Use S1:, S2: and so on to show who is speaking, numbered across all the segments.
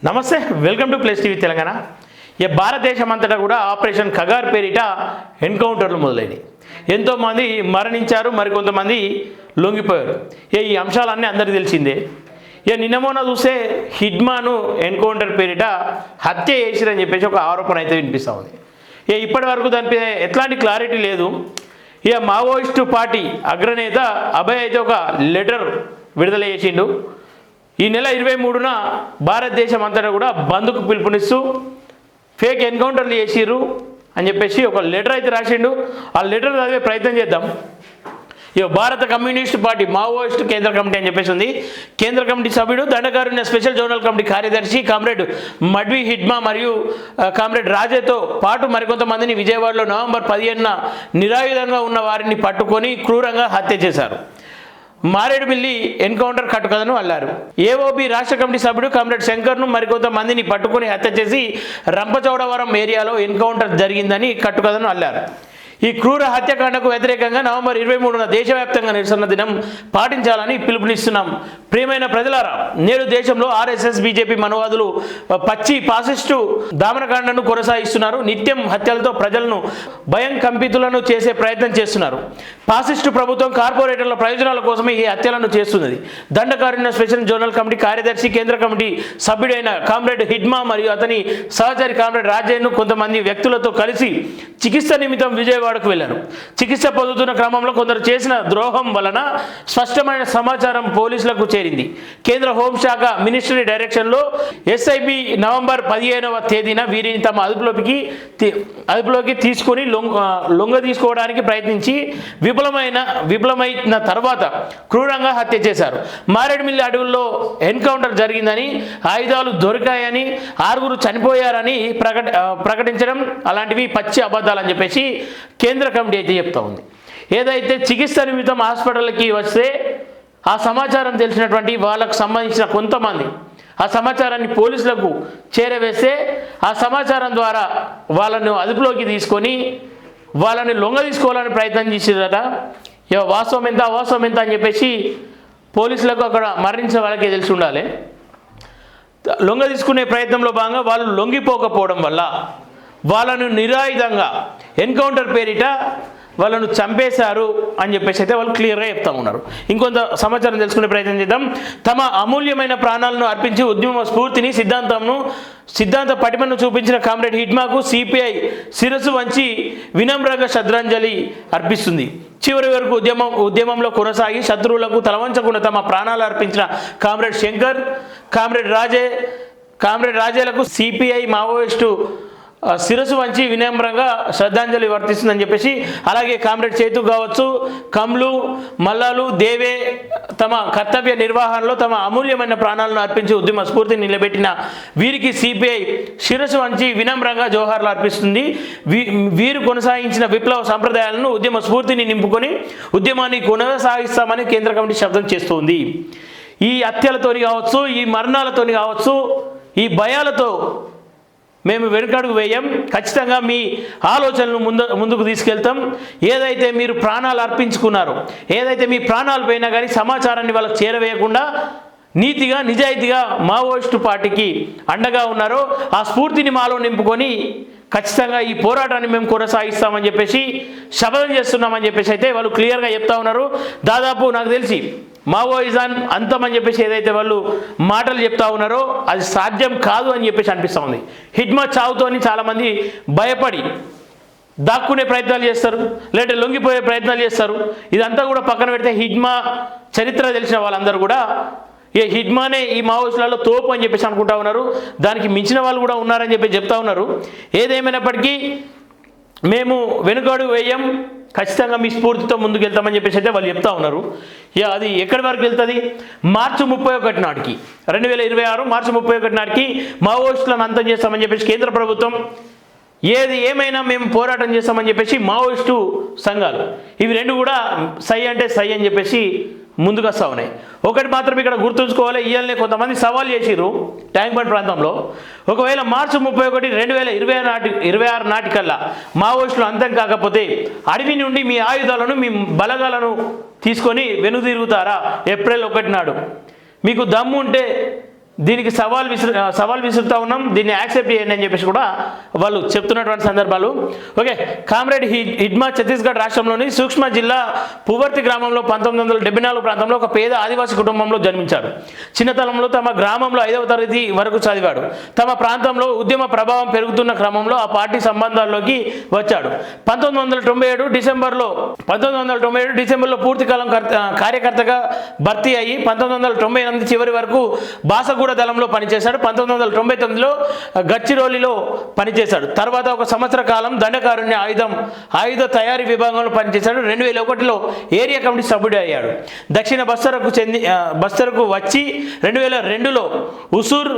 S1: నమస్తే, welcome to place TV Telangana. భారతదేశం అంతటా కూడా ఆపరేషన్ ఖగార్ పేరిట ఎన్కౌంటర్లు మొదలైనవి. ఎంతోమంది మరణించారు, మరికొంతమంది లొంగిపోయారు. ఈ అంశాలన్నీ అందరికీ తెలిసిందే. నిన్న మొన్న చూస్తే హిడ్మాను ఎన్కౌంటర్ పేరిట హత్య చేసిరని చెప్పేసి ఒక ఆరోపణ అయితే వినిపిస్తూ ఉంది. ఇప్పటి వరకు దానిపై ఎట్లాంటి క్లారిటీ లేదు. మావోయిస్టు పార్టీ అగ్రనేత అభయ్ అయితే ఒక లెటర్ విడుదల చేసిండు. ఈ నెల 23న భారతదేశం అంతటా కూడా బంద్కు పిలుపునిస్తూ ఫేక్ ఎన్కౌంటర్లు చేసిర్రు అని చెప్పేసి ఒక లెటర్ అయితే రాసిండు. ఆ లెటర్ చదివే ప్రయత్నం చేద్దాం. భారత కమ్యూనిస్ట్ పార్టీ మావోయిస్టు కేంద్ర కమిటీ అని చెప్పేసి ఉంది. కేంద్ర కమిటీ సభ్యుడు దండకారుణ్య స్పెషల్ జోనల్ కమిటీ కార్యదర్శి కామ్రేడ్ మడ్వి హిడ్మా మరియు కామ్రేడ్ రాజేతో పాటు మరికొంతమందిని విజయవాడలో నవంబర్ 15న నిరాయుధంగా ఉన్న వారిని పట్టుకొని క్రూరంగా హత్య చేశారు. మారేడుమిల్లి ఎన్కౌంటర్ కట్టుకథను అల్లారు. ఏఓబి రాష్ట్ర కమిటీ సభ్యుడు కామ్రేడ్ శంకర్ను మరికొంతమందిని పట్టుకొని హత్య చేసి రంపచోడవరం ఏరియాలో ఎన్కౌంటర్ జరిగిందని కట్టుకథను అల్లారు. ఈ క్రూర హత్యాకాండకు వ్యతిరేకంగా నవంబర్ 23న దేశవ్యాప్తంగా నిరసన దినం పాటించాలని పిలుపునిస్తున్నాం. ప్రియమైన ప్రజలారా, నేడు దేశంలో ఆర్ఎస్ఎస్ బీజేపీ మనవాదులు పచ్చి ఫాసిస్టు దామనకాండను కొనసాగిస్తున్నారు. నిత్యం హత్యలతో ప్రజలను భయం కంపితులను చేసే ప్రయత్నం చేస్తున్నారు. ఫాసిస్టు ప్రభుత్వం కార్పొరేటర్ల ప్రయోజనాల కోసమే ఈ హత్యలను చేస్తున్నది. దండకారుణ్య స్పెషల్ జోనల్ కమిటీ కార్యదర్శి కేంద్ర కమిటీ సభ్యుడైన కామ్రేడ్ హిడ్మా మరియు అతని సహచరి కామ్రేడ్ రాజయ్యను కొంతమంది వ్యక్తులతో కలిసి చికిత్స నిమిత్తం విజయవాడకు వెళ్లారు. చికిత్స పొందుతున్న క్రమంలో కొందరు చేసిన ద్రోహం వలన స్పష్టమైన సమాచారం పోలీసులకు చేరింది. కేంద్ర హోంశాఖ మినిస్ట్రీ డైరెక్షన్లో ఎస్ఐబి నవంబర్ 15వ తేదీన వీరిని తమ అదుపులోకి తీసుకుని లొంగ తీసుకోవడానికి ప్రయత్నించి విఫలమైన తర్వాత క్రూరంగా హత్య చేశారు. మారేడుమిల్లి అడవుల్లో ఎన్కౌంటర్ జరిగిందని, ఆయుధాలు దొరికాయని, 6గురు చనిపోయారని ప్రకటించడం అలాంటివి పచ్చి అబద్ధాలని చెప్పేసి కేంద్ర కమిటీ అయితే చెప్తా ఉంది. ఏదైతే చికిత్స నిమిత్తం హాస్పిటల్కి వస్తే ఆ సమాచారం తెలిసినటువంటి వాళ్ళకు సంబంధించిన కొంతమంది ఆ సమాచారాన్ని పోలీసులకు చేరవేస్తే ఆ సమాచారం ద్వారా వాళ్ళను అదుపులోకి తీసుకొని వాళ్ళని లొంగ తీసుకోవాలని ప్రయత్నం చేసేదట. వాస్తవం ఎంత అవాస్తవం ఎంత అని చెప్పేసి పోలీసులకు అక్కడ మరణించిన వాళ్ళకే తెలిసి ఉండాలి. లొంగ తీసుకునే ప్రయత్నంలో భాగంగా వాళ్ళు లొంగిపోకపోవడం వల్ల వాళ్ళను నిరాయుధంగా ఎన్కౌంటర్ పేరిట వాళ్ళను చంపేశారు అని చెప్పేసి అయితే వాళ్ళు క్లియర్గా చెప్తా ఉన్నారు. ఇంకొంత సమాచారం తెలుసుకునే ప్రయత్నం చేద్దాం. తమ అమూల్యమైన ప్రాణాలను అర్పించి ఉద్యమ స్ఫూర్తిని సిద్ధాంత పటిమను చూపించిన కామ్రేడ్ హిడ్మాకు సిపిఐ శిరస్సు వంచి వినమ్రంగా శ్రద్ధాంజలి అర్పిస్తుంది. చివరి వరకు ఉద్యమంలో కొనసాగి శత్రువులకు తలవంచకుండా తమ ప్రాణాలు అర్పించిన కామ్రేడ్ శంకర్, కామ్రేడ్ రాజేలకు సిపిఐ మావోయిస్టు శిరస్సు వంచి వినమ్రంగా శ్రద్ధాంజలి వర్తిస్తుందని చెప్పేసి, అలాగే కామ్రేడ్ చేతు కావచ్చు, కమ్లు, మల్లాలు, దేవే తమ కర్తవ్య నిర్వహణలో తమ అమూల్యమైన ప్రాణాలను అర్పించి ఉద్యమ స్ఫూర్తిని నిలబెట్టిన వీరికి సిపిఐ శిరస్సు వంచి వినమ్రంగా జోహార్లు అర్పిస్తుంది. వీరు కొనసాగించిన విప్లవ సంప్రదాయాలను ఉద్యమ స్ఫూర్తిని నింపుకొని ఉద్యమాన్ని కొనసాగిస్తామని కేంద్ర కమిటీ శబ్దం చేస్తుంది. ఈ హత్యలతోని కావచ్చు, ఈ మరణాలతోని కావచ్చు, ఈ భయాలతో మేము వెనుకడుగు వేయం. ఖచ్చితంగా మీ ఆలోచనలు ముందుకు తీసుకెళ్తాం. ఏదైతే మీరు ప్రాణాలు అర్పించుకున్నారో, ఏదైతే మీ ప్రాణాలు పోయినా కానీ సమాచారాన్ని వాళ్ళకి చేరవేయకుండా నీతిగా నిజాయితీగా మావోయిస్టు పార్టీకి అండగా ఉన్నారో ఆ స్ఫూర్తిని మాలో నింపుకొని ఖచ్చితంగా ఈ పోరాటాన్ని మేము కొనసాగిస్తామని చెప్పేసి శపథం చేస్తున్నామని చెప్పేసి అయితే వాళ్ళు క్లియర్గా చెప్తా ఉన్నారు. దాదాపు నాకు తెలిసి మావోయిజం అంతమని చెప్పేసి ఏదైతే వాళ్ళు మాటలు చెప్తా ఉన్నారో అది సాధ్యం కాదు అని చెప్పేసి అనిపిస్తూ ఉంది. హిడ్మా చావుతోని చాలామంది భయపడి దాక్కునే ప్రయత్నాలు చేస్తారు, లేదంటే లొంగిపోయే ప్రయత్నాలు చేస్తారు. ఇదంతా కూడా పక్కన పెడితే హిడ్మా చరిత్ర తెలిసిన వాళ్ళందరూ కూడా హిడ్మానే ఈ మావోయిస్టులలో తోపు అని చెప్పేసి అనుకుంటా ఉన్నారు. దానికి మించిన వాళ్ళు కూడా ఉన్నారని చెప్పి చెప్తా ఉన్నారు. ఏదేమైనప్పటికీ మేము వెనుకడుగు వేయం, ఖచ్చితంగా మీ స్ఫూర్తితో ముందుకు వెళ్తామని చెప్పేసి అయితే వాళ్ళు చెప్తా ఉన్నారు. అది ఎక్కడి వరకు వెళ్తుంది? మార్చి 31 నాటికి 2026 మార్చి 31 నాటికి మావోయిస్టులను అంతం చేస్తామని చెప్పేసి కేంద్ర ప్రభుత్వం ఏమైనా మేము పోరాటం చేస్తామని చెప్పేసి మావోయిస్టు సంఘాలు ఇవి రెండు కూడా సై అంటే సై అని చెప్పేసి ముందుకు వస్తూ ఉన్నాయి. ఒకటి మాత్రం ఇక్కడ గుర్తుంచుకోవాలి, ఇవాళనే కొంతమంది సవాల్ చేసిరు ట్యాంక్ బండ్ ప్రాంతంలో, ఒకవేళ మార్చి 31, 2026 నాటికల్లా మావోయిస్టులు అంతం కాకపోతే అడవి నుండి మీ ఆయుధాలను మీ బలగాలను తీసుకొని వెనుదిరుగుతారా? ఏప్రిల్ 1 నాడు మీకు దమ్ము ఉంటే దీనికి సవాల్ విసురుతా ఉన్నాం, దీన్ని యాక్సెప్ట్ చేయండి అని చెప్పేసి కూడా వాళ్ళు చెప్తున్నటువంటి సందర్భాలు. ఓకే, కామ్రేడ్ హిడ్మా ఛత్తీస్గఢ్ రాష్ట్రంలోని సూక్ష్మ జిల్లా పువర్తి గ్రామంలో 1974 ప్రాంతంలో ఒక పేద ఆదివాసీ కుటుంబంలో జన్మించాడు. చిన్నతనంలో తమ గ్రామంలో 5వ తరగతి వరకు చదివాడు. తమ ప్రాంతంలో ఉద్యమ ప్రభావం పెరుగుతున్న క్రమంలో ఆ పార్టీ సంబంధాల్లోకి వచ్చాడు. 1997 డిసెంబర్లో పూర్తికాలం కార్యకర్తగా భర్తీ అయ్యి 1998 చివరి వరకు బాసగూడ దళంలో పనిచేశాడు. 1999లో గచ్చిరోలిలో పనిచేశాడు. తర్వాత ఒక సంవత్సర కాలం దండకారుణ్య ఆయుధ తయారీ విభాగంలో పనిచేశాడు. 2001లో ఏరియా కమిటీ సభ్యుడు అయ్యాడు. దక్షిణ బస్తరుకు వచ్చి 2002లో ఉసూర్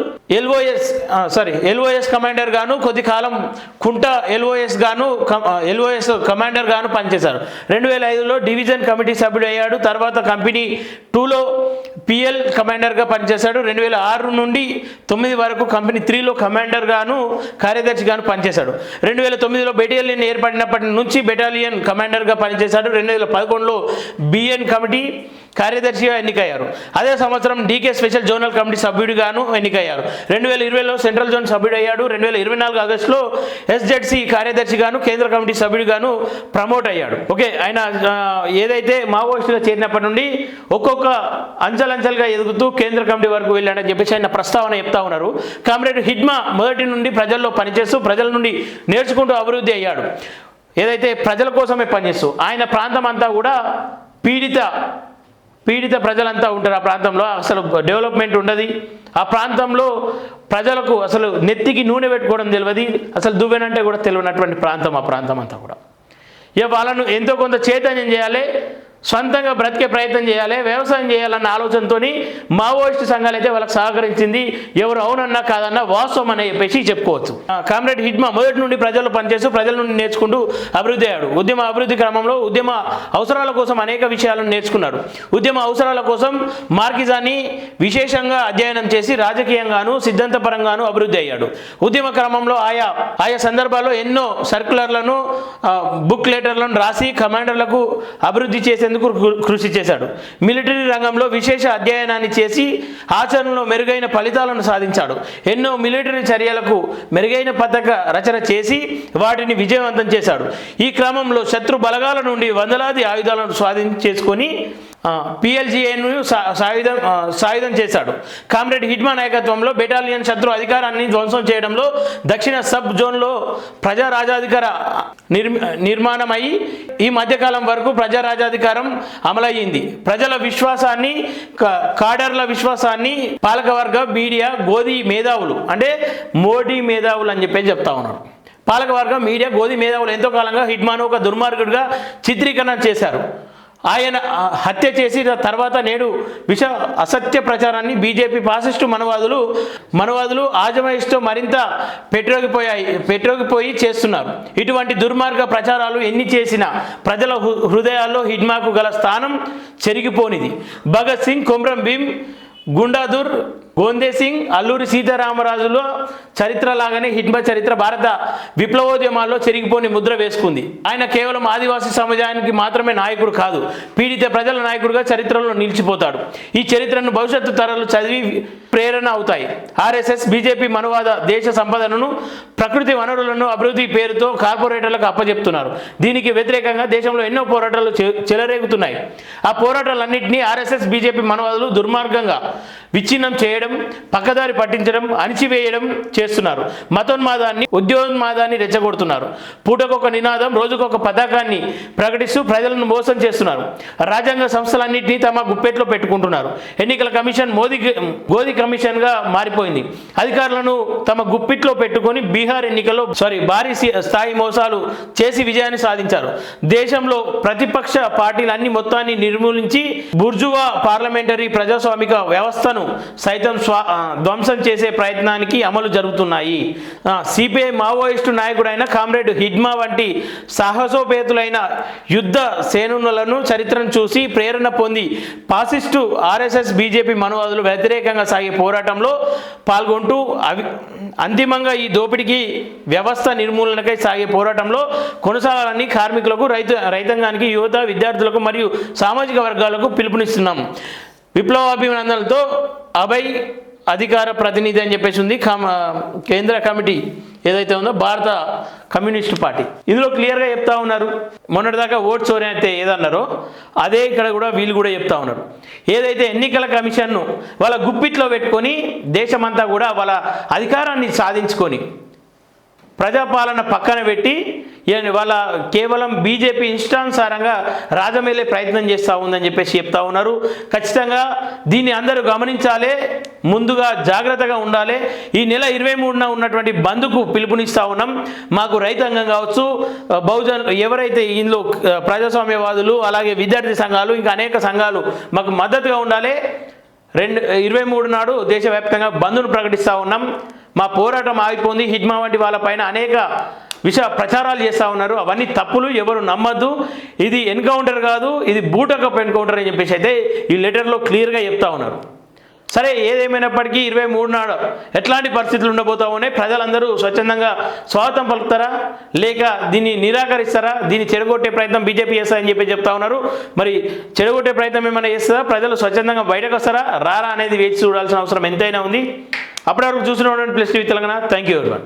S1: ఎల్ఓఎస్ కమాండర్ గాను, కొద్ది కాలం కుంట ఎల్ఓఎస్ కమాండర్ గాను పనిచేశారు. 2005లో డివిజన్ కమిటీ సభ్యుడు అయ్యాడు. తర్వాత కంపెనీ 2లో పిఎల్ కమాండర్గా పనిచేశాడు. 2006 నుండి 9 వరకు కంపెనీ 3లో కమాండర్ గాను, కార్యదర్శి గాను పనిచేశాడు. 2009లో బెటాలియన్ ఏర్పడినప్పటి నుంచి బెటాలియన్ కమాండర్గా పనిచేశాడు. 2011లో బిఎన్ కమిటీ కార్యదర్శిగా ఎన్నికయ్యారు. అదే సంవత్సరం డీకే స్పెషల్ జోనల్ కమిటీ సభ్యుడిగాను ఎన్నికయ్యారు. 2020లో సెంట్రల్ జోన్ సభ్యుడయ్యాడు. 2024 ఆగస్టులో ఎస్జెడ్సి కార్యదర్శిగాను, కేంద్ర కమిటీ సభ్యుడిగాను ప్రమోట్ అయ్యాడు. ఓకే, ఆయన ఏదైతే మావోయిస్టుగా చేరినప్పటి నుండి ఒక్కొక్క అంచెలంచెలుగా ఎదుగుతూ కేంద్ర కమిటీ వరకు వెళ్ళాడని చెప్పేసి ఆయన ప్రస్తావన చెప్తా ఉన్నారు. కామ్రేడ్ హిడ్మా మొదటి నుండి ప్రజల్లో పనిచేస్తూ ప్రజల నుండి నేర్చుకుంటూ అభివృద్ధి అయ్యాడు. ఏదైతే ప్రజల కోసమే పనిచేస్తూ ఆయన ప్రాంతం అంతా కూడా పీడిత ప్రజలంతా ఉంటారు. ఆ ప్రాంతంలో అసలు డెవలప్మెంట్ ఉండదు. ఆ ప్రాంతంలో ప్రజలకు అసలు నెత్తికి నూనె పెట్టుకోవడం తెలియదు, అసలు దువ్వెనంటే కూడా తెలియనటువంటి ప్రాంతం ఆ ప్రాంతం అంతా కూడా. ఇక వాళ్ళను ఎంతో కొంత చైతన్యం చేయాలి, సొంతంగా బ్రతికే ప్రయత్నం చేయాలి, వ్యవసాయం చేయాలన్న ఆలోచనతో మావోయిస్టు సంఘాలు అయితే వాళ్ళకి సహకరించింది. ఎవరు అవునన్నా కాదన్నా వాస్తవం అని చెప్పేసి చెప్పుకోవచ్చు. కామ్రేడ్ హిడ్మా మొదటి నుండి ప్రజలు పనిచేస్తూ ప్రజల నుండి నేర్చుకుంటూ అభివృద్ధి అయ్యాడు. ఉద్యమ అభివృద్ధి క్రమంలో ఉద్యమ అవసరాల కోసం అనేక విషయాలను నేర్చుకున్నాడు. ఉద్యమ అవసరాల కోసం మార్కిజాన్ని విశేషంగా అధ్యయనం చేసి రాజకీయంగాను సిద్ధాంతపరంగాను అభివృద్ధి అయ్యాడు. ఉద్యమ క్రమంలో ఆయా సందర్భాల్లో ఎన్నో సర్క్యులర్లను, బుక్ లెటర్లను రాసి కమాండర్లకు అభివృద్ధి చేసే కృషి చేశాడు. మిలిటరీ రంగంలో విశేష అధ్యయనాన్ని చేసి ఆచరణలో మెరుగైన ఫలితాలను సాధించాడు. ఎన్నో మిలిటరీ చర్యలకు మెరుగైన పథక రచన చేసి వాటిని విజయవంతం చేశాడు. ఈ క్రమంలో శత్రు బలగాల నుండి వందలాది ఆయుధాలను స్వాధీనం చేసుకొని పిఎల్జిఏను సాయుధం చేశాడు. కామ్రేడ్ హిడ్మా నాయకత్వంలో బెటాలియన్ శత్రు అధికారాన్ని ధ్వంసం చేయడంలో దక్షిణ సబ్ జోన్లో ప్రజా రాజాధికార నిర్మాణమై ఈ మధ్యకాలం వరకు ప్రజా రాజాధికారం అమలయ్యింది. ప్రజల విశ్వాసాన్ని, కాడర్ల విశ్వాసాన్ని పాలకవర్గ, మీడియా, గోధి మేధావులు అంటే మోడీ మేధావులు అని చెప్పి చెప్తా ఉన్నారు. పాలకవర్గం, మీడియా, గోధి మేధావులు ఎంతో కాలంగా హిడ్మాను ఒక దుర్మార్గుడిగా చిత్రీకరణ చేశారు. ఆయన హత్య చేసి తర్వాత నేడు అసత్య ప్రచారాన్ని బీజేపీ ఫాసిస్టు మనవాదులు ఆజమాయిస్తూ మరింత పెట్రోగిపోయి చేస్తున్నారు. ఇటువంటి దుర్మార్గ ప్రచారాలు ఎన్ని చేసినా ప్రజల హృదయాల్లో హిడ్మాకు గల స్థానం చెరిగిపోనిది. భగత్ సింగ్, కొమ్రం భీం, గుండాధూర్, గోందే సింగ్, అల్లూరి సీతారామరాజుల చరిత్ర లాగానే హిడ్మా చరిత్ర భారత విప్లవోద్యమాల్లో చెరిగిపోని ముద్ర వేసుకుంది. ఆయన కేవలం ఆదివాసీ సమాజానికి మాత్రమే నాయకుడు కాదు, పీడిత ప్రజల నాయకుడిగా చరిత్రలో నిలిచిపోతాడు. ఈ చరిత్రను భవిష్యత్తు తరాలు చదివి ప్రేరణ అవుతాయి. ఆర్ఎస్ఎస్, బీజేపీ మనవాద దేశ సంపదను, ప్రకృతి వనరులను అభివృద్ధి పేరుతో కార్పొరేటర్లకు అప్పచెప్తున్నారు. దీనికి వ్యతిరేకంగా దేశంలో ఎన్నో పోరాటాలు చెలరేగుతున్నాయి. ఆ పోరాటాలన్నింటినీ ఆర్ఎస్ఎస్, బీజేపీ మనవాదులు దుర్మార్గంగా విచ్ఛిన్నం చేయడం, పక్కదారి పట్టించడం, అణిచివేయడం చేస్తున్నారు. మతోన్మాదాన్ని, ఉద్యోన్మాదాన్ని రెచ్చగొడుతున్నారు. పూటకొక నినాదం, రోజుకొక పతాకాన్ని ప్రకటిస్తూ ప్రజలను మోసం చేస్తున్నారు. రాజ్యాంగ సంస్థలన్నింటినీ తమ గుప్పెట్లో పెట్టుకుంటున్నారు. ఎన్నికల కమిషన్ గోధి కమిషన్గా మారిపోయింది. అధికారులను తమ గుప్పిట్లో పెట్టుకొని బీహార్ ఎన్నికల్లో భారీ స్థాయి మోసాలు చేసి విజయాన్ని సాధించారు. దేశంలో ప్రతిపక్ష పార్టీలన్నీ మొత్తాన్ని నిర్మూలించి బుర్జువా పార్లమెంటరీ ప్రజాస్వామిక వ్యవస్థను సైతం ధ్వంసం చేసే ప్రయత్నానికి అమలు జరుగుతున్నాయి. సిపిఐ మావోయిస్టు నాయకుడైన కామ్రేడ్ హిడ్మా వంటి సాహసోపేతులైన యుద్ధ సేనులను చరిత్రను చూసి ప్రేరణ పొంది ఫాసిస్టు ఆర్ఎస్ఎస్, బీజేపీ మనవాదులు వ్యతిరేకంగా సాగే పోరాటంలో పాల్గొంటూ అంతిమంగా ఈ దోపిడీకి వ్యవస్థ నిర్మూలనకై సాగే పోరాటంలో కొనసాగాలని కార్మికులకు, రైతాంగానికి, యువత, విద్యార్థులకు మరియు సామాజిక వర్గాలకు పిలుపునిస్తున్నాం. విప్లవాభినందనలతో అభయ్ అధికార ప్రతినిధి అని చెప్పేసి ఉంది కేంద్ర కమిటీ ఏదైతే ఉందో భారత కమ్యూనిస్ట్ పార్టీ. ఇందులో క్లియర్గా చెప్తా ఉన్నారు, మొన్నటిదాకా ఓట్ చోరీ అయితే ఏదన్నారో అదే ఇక్కడ కూడా వీళ్ళు కూడా చెప్తా ఉన్నారు. ఏదైతే ఎన్నికల కమిషన్ను వాళ్ళ గుప్పిట్లో పెట్టుకొని దేశమంతా కూడా వాళ్ళ అధికారాన్ని సాధించుకొని ప్రజాపాలన పక్కన పెట్టి వాళ్ళ కేవలం బీజేపీ ఇష్టానుసారంగా రాజమేలే ప్రయత్నం చేస్తూ ఉందని చెప్పేసి చెప్తా ఉన్నారు. ఖచ్చితంగా దీన్ని అందరూ గమనించాలి, ముందుగా జాగ్రత్తగా ఉండాలి. ఈ నెల 23న ఉన్నటువంటి బంద్కు పిలుపునిస్తూ ఉన్నాం. మాకు రైతాంగం కావచ్చు, బహుజన్ ఎవరైతే ఇందులో ప్రజాస్వామ్యవాదులు అలాగే విద్యార్థి సంఘాలు ఇంకా అనేక సంఘాలు మాకు మద్దతుగా ఉండాలి. 23 నాడు దేశవ్యాప్తంగా బంద్ను ప్రకటిస్తూ ఉన్నాం. మా పోరాటం ఆగిపోయింది. హిడ్మా వంటి వాళ్ళపైన అనేక ప్రచారాలు చేస్తూ ఉన్నారు. అవన్నీ తప్పులు, ఎవరు నమ్మద్దు. ఇది ఎన్కౌంటర్ కాదు, ఇది బూటకప్ ఎన్కౌంటర్ అని చెప్పేసి అయితే ఈ లెటర్లో క్లియర్గా చెప్తా ఉన్నారు. సరే, ఏదేమైనప్పటికీ 23 నాడు ఎట్లాంటి పరిస్థితులు ఉండబోతా ఉన్నాయి? ప్రజలందరూ స్వచ్ఛందంగా స్వాగతం పలుకుతారా లేక దీన్ని నిరాకరిస్తారా? దీన్ని చెడగొట్టే ప్రయత్నం బీజేపీ చేస్తారని చెప్పి చెప్తా ఉన్నారు. మరి చెడగొట్టే ప్రయత్నం ఏమైనా చేస్తారా? ప్రజలు స్వచ్ఛందంగా బయటకు వస్తారా రారా అనేది వేచి చూడాల్సిన అవసరం ఎంతైనా ఉంది. అప్పటి వరకు చూసిన plus TV Telangana. Thank you everyone.